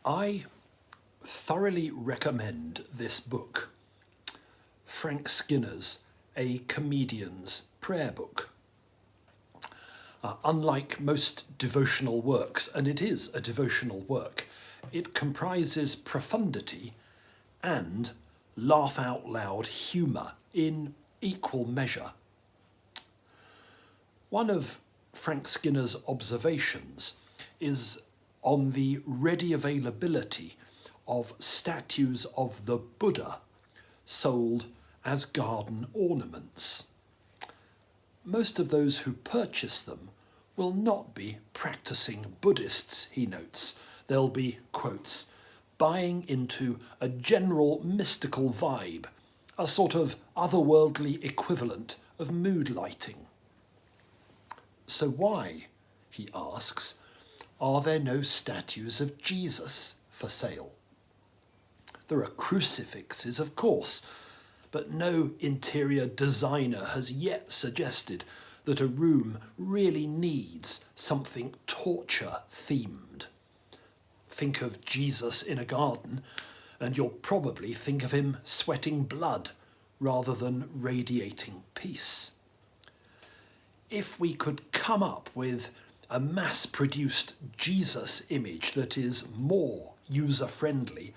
I thoroughly recommend this book, Frank Skinner's A Comedian's Prayer Book. Unlike most devotional works, and it is a devotional work, it comprises profundity and laugh-out-loud humour in equal measure. One of Frank Skinner's observations is on the ready availability of statues of the Buddha sold as garden ornaments. Most of those who purchase them will not be practicing Buddhists, he notes. They'll be, quotes, buying into a general mystical vibe, a sort of otherworldly equivalent of mood lighting. So why, he asks, are there no statues of Jesus for sale? There are crucifixes, of course, but no interior designer has yet suggested that a room really needs something torture-themed. Think of Jesus in a garden, and you'll probably think of him sweating blood rather than radiating peace. If we could come up with a mass-produced Jesus image that is more user-friendly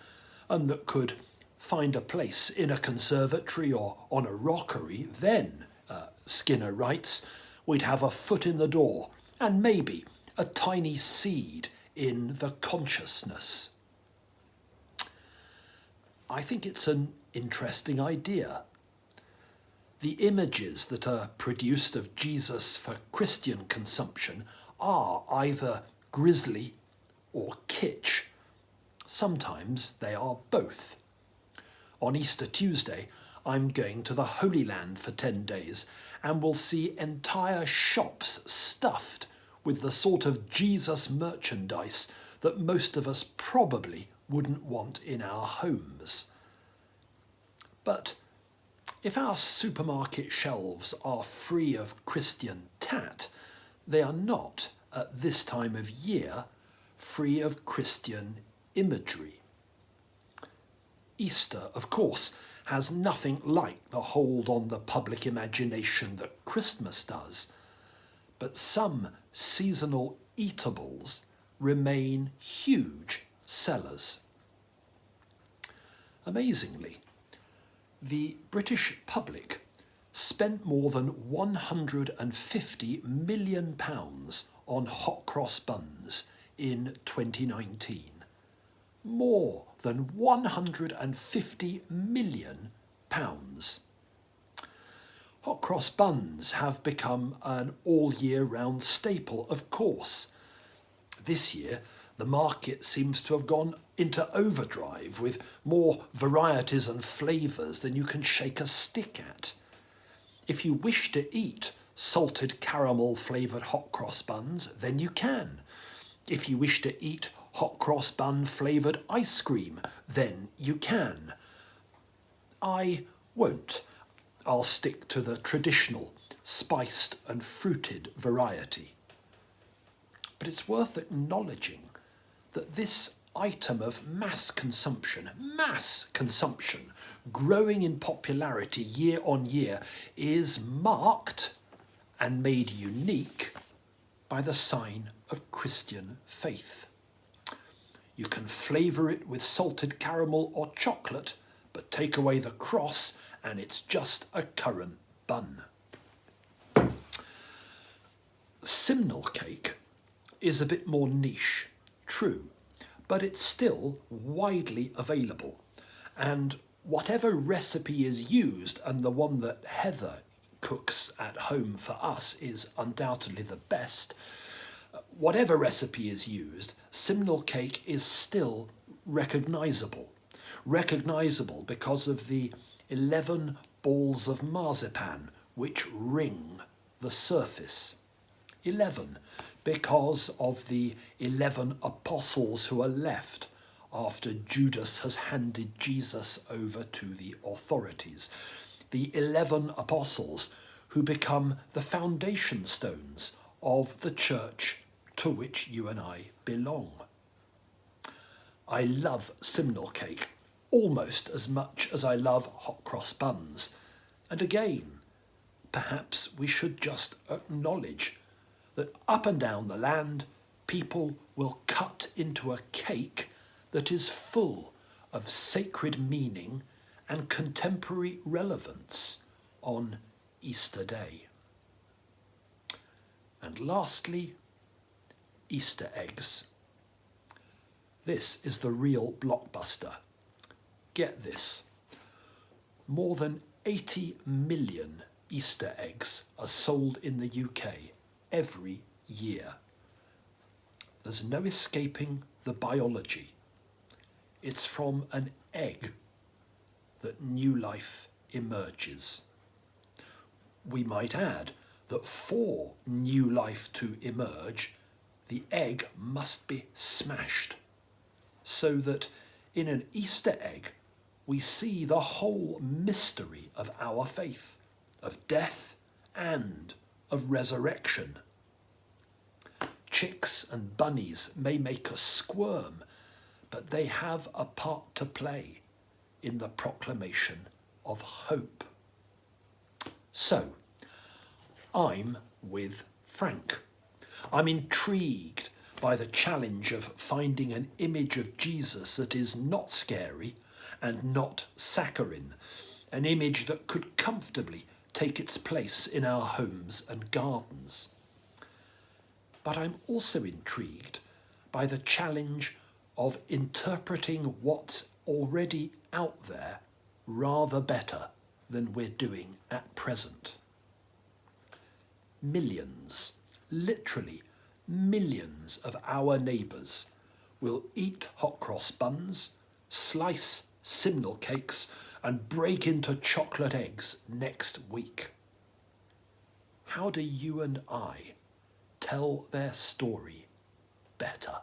and that could find a place in a conservatory or on a rockery, then, Skinner writes, we'd have a foot in the door and maybe a tiny seed in the consciousness. I think it's an interesting idea. The images that are produced of Jesus for Christian consumption are either grisly or kitsch. Sometimes they are both. On Easter Tuesday, I'm going to the Holy Land for 10 days and will see entire shops stuffed with the sort of Jesus merchandise that most of us probably wouldn't want in our homes. But if our supermarket shelves are free of Christian tat, they are not, at this time of year, free of Christian imagery. Easter, of course, has nothing like the hold on the public imagination that Christmas does, but some seasonal eatables remain huge sellers. Amazingly, the British public spent more than £150 million on hot cross buns in 2019. More than £150 million. Hot cross buns have become an all-year-round staple, of course. This year, the market seems to have gone into overdrive with more varieties and flavours than you can shake a stick at. If you wish to eat salted caramel flavoured hot cross buns, then you can. If you wish to eat hot cross bun flavoured ice cream, then you can. I won't. I'll stick to the traditional spiced and fruited variety. But it's worth acknowledging that this item of mass consumption, growing in popularity year on year, is marked and made unique by the sign of Christian faith. You can flavour it with salted caramel or chocolate, but take away the cross and it's just a currant bun. Simnel cake is a bit more niche, true, but it's still widely available. And whatever recipe is used, and the one that Heather cooks at home for us is undoubtedly the best, whatever recipe is used, simnel cake is still recognisable. Recognisable because of the 11 balls of marzipan which ring the surface. 11, because of the 11 apostles who are left after Judas has handed Jesus over to the authorities. The 11 apostles who become the foundation stones of the church to which you and I belong. I love simnel cake almost as much as I love hot cross buns. And again, perhaps we should just acknowledge that up and down the land, people will cut into a cake that is full of sacred meaning and contemporary relevance on Easter Day. And lastly, Easter eggs. This is the real blockbuster. Get this. More than 80 million Easter eggs are sold in the UK every year. There's no escaping the biology. It's from an egg that new life emerges. We might add that for new life to emerge, the egg must be smashed, so that in an Easter egg we see the whole mystery of our faith, of death and of resurrection. Chicks and bunnies may make us squirm, but they have a part to play in the proclamation of hope. So, I'm with Frank. I'm intrigued by the challenge of finding an image of Jesus that is not scary and not saccharine, an image that could comfortably take its place in our homes and gardens. But I'm also intrigued by the challenge of interpreting what's already out there rather better than we're doing at present. Millions, literally millions of our neighbours will eat hot cross buns, slice simnel cakes and break into chocolate eggs next week. How do you and I tell their story better?